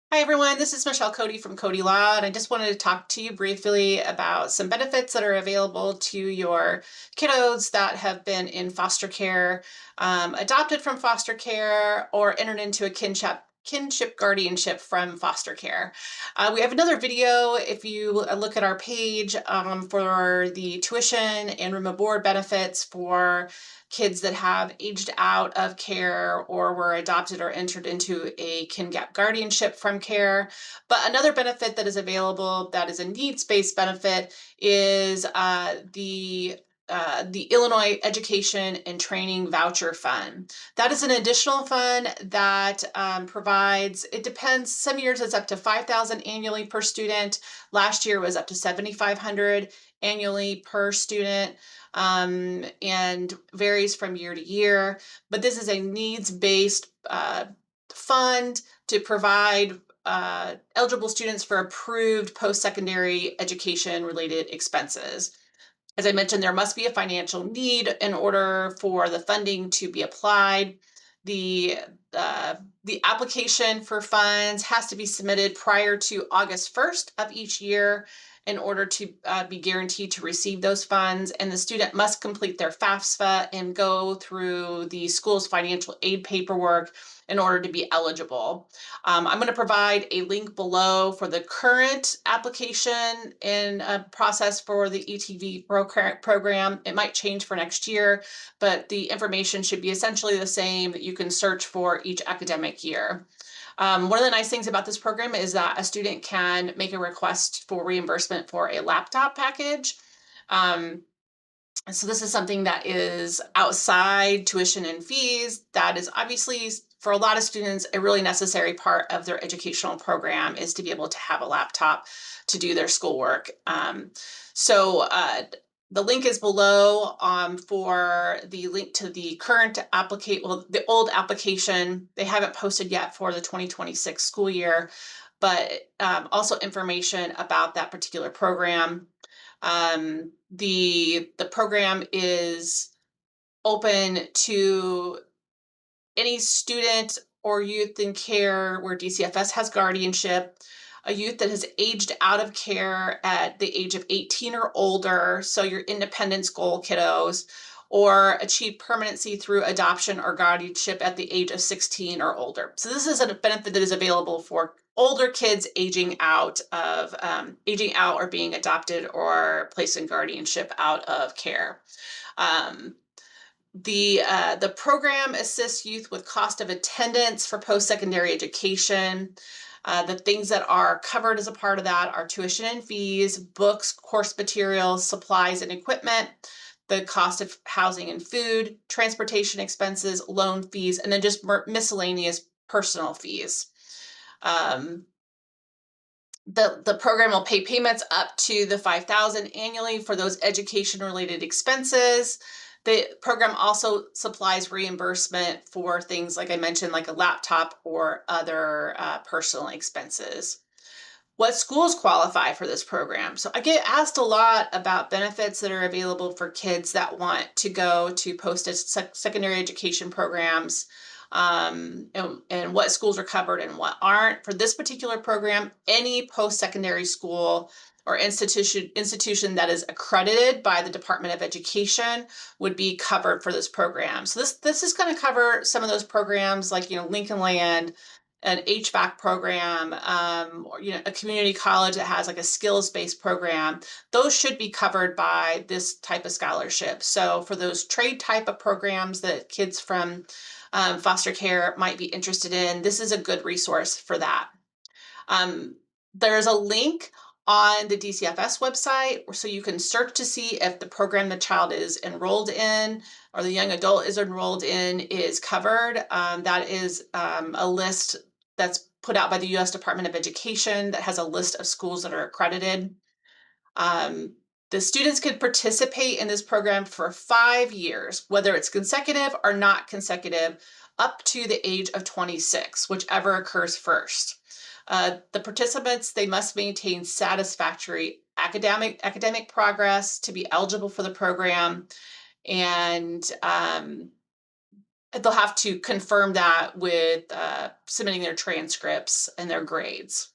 Hi everyone, this is Michelle Cody from Cody Law, and I just wanted to talk to you briefly about some benefits that are available to your kiddos that have been in foster care, adopted from foster care, or entered into a kinship guardianship from foster care. We have another video if you look at our page for the tuition and room and board benefits for kids that have aged out of care or were adopted or entered into a kin gap guardianship from care. But another benefit that is available that is a needs-based benefit is the Illinois Education and Training Voucher Fund. That is an additional fund that provides, it depends, some years it's up to $5,000 annually per student. Last year was up to $7,500 annually per student, and varies from year to year. But this is a needs-based fund to provide eligible students for approved post-secondary education-related expenses. As I mentioned, there must be a financial need in order for the funding to be applied. The the application for funds has to be submitted prior to August 1st of each year in order to be guaranteed to receive those funds. And the student must complete their FAFSA and go through the school's financial aid paperwork in order to be eligible. I'm going to provide a link below for the current application and process for the ETV program. It might change for next year, but the information should be essentially the same that you can search for each academic year. One of the nice things about this program is that a student can make a request for reimbursement for a laptop package. So this is something that is outside tuition and fees. That is obviously, for a lot of students, a really necessary part of their educational program is to be able to have a laptop to do their schoolwork. The link is below for the link to the current application, well, the old application. They haven't posted yet for the 2026 school year, but also information about that particular program. The program is open to any student or youth in care where DCFS has guardianship, a youth that has aged out of care at the age of 18 or older, so your independence goal kiddos, or achieve permanency through adoption or guardianship at the age of 16 or older. So this is a benefit that is available for older kids aging out or being adopted or placed in guardianship out of care. Um, the program assists youth with cost of attendance for post-secondary education. The things that are covered as a part of that are tuition and fees, books, course materials, supplies and equipment, the cost of housing and food, transportation expenses, loan fees, and then just miscellaneous personal fees. The program will pay payments up to the $5,000 annually for those education-related expenses. The program also supplies reimbursement for things, like I mentioned, like a laptop or other personal expenses. What schools qualify for this program? So I get asked a lot about benefits that are available for kids that want to go to post-secondary education programs, and what schools are covered and what aren't. For this particular program, any post-secondary school or institution that is accredited by the Department of Education would be covered for this program. So this is going to cover some of those programs like, Lincoln Land, an HVAC program, or a community college that has like a skills-based program. Those should be covered by this type of scholarship. So for those trade type of programs that kids from foster care might be interested in, this is a good resource for that. There's a link on the DCFS website so you can search to see if the program the child is enrolled in or the young adult is enrolled in is covered. That is a list that's put out by the U.S. Department of Education that has a list of schools that are accredited. The students could participate in this program for 5 years, whether it's consecutive or not consecutive, up to the age of 26, whichever occurs first. The participants, they must maintain satisfactory academic progress to be eligible for the program, and they'll have to confirm that with submitting their transcripts and their grades.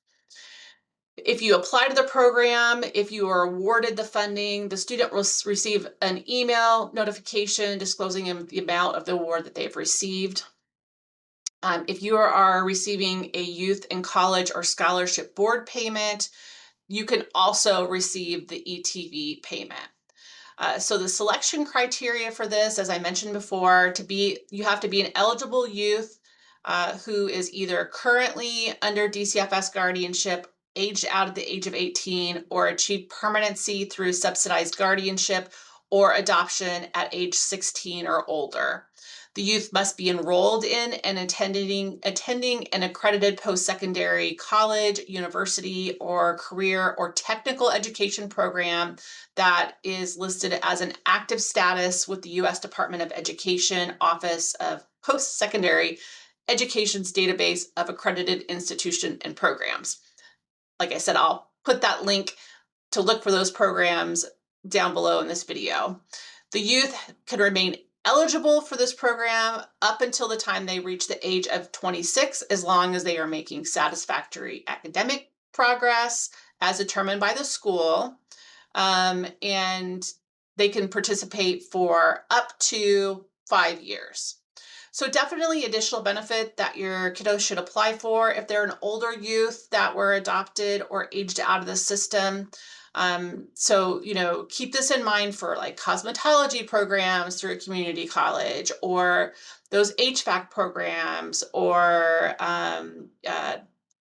If you apply to the program, if you are awarded the funding, the student will receive an email notification disclosing the amount of the award that they've received. If you are receiving a youth and college or scholarship board payment, you can also receive the ETV payment. So the selection criteria for this, as I mentioned before, you have to be an eligible youth who is either currently under DCFS guardianship, aged out of the age of 18, or achieved permanency through subsidized guardianship or adoption at age 16 or older. The youth must be enrolled in and attending an accredited post-secondary college, university, or career or technical education program that is listed as an active status with the U.S. Department of Education Office of Post-Secondary Education's database of accredited institution and programs. Like I said, I'll put that link to look for those programs down below in this video. The youth can remain eligible for this program up until the time they reach the age of 26, as long as they are making satisfactory academic progress as determined by the school. And they can participate for up to 5 years. So definitely additional benefit that your kiddos should apply for if they're an older youth that were adopted or aged out of the system. So, keep this in mind for like cosmetology programs through a community college, or those HVAC programs, or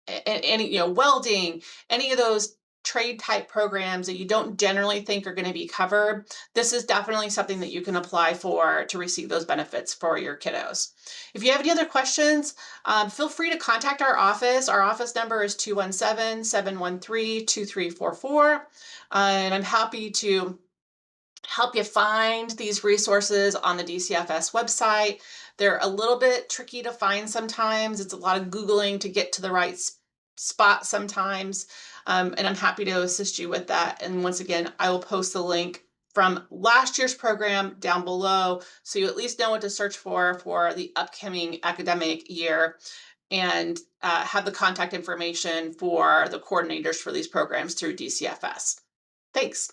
any, welding, any of those trade type programs that you don't generally think are going to be covered. This is definitely something that you can apply for to receive those benefits for your kiddos. If you have any other questions, feel free to contact our office. Our office number is 217-713-2344. And I'm happy to help you find these resources on the DCFS website. They're a little bit tricky to find sometimes. It's a lot of Googling to get to the right spot sometimes. And I'm happy to assist you with that. And once again, I will post the link from last year's program down below, so you at least know what to search for the upcoming academic year, and have the contact information for the coordinators for these programs through DCFS. Thanks.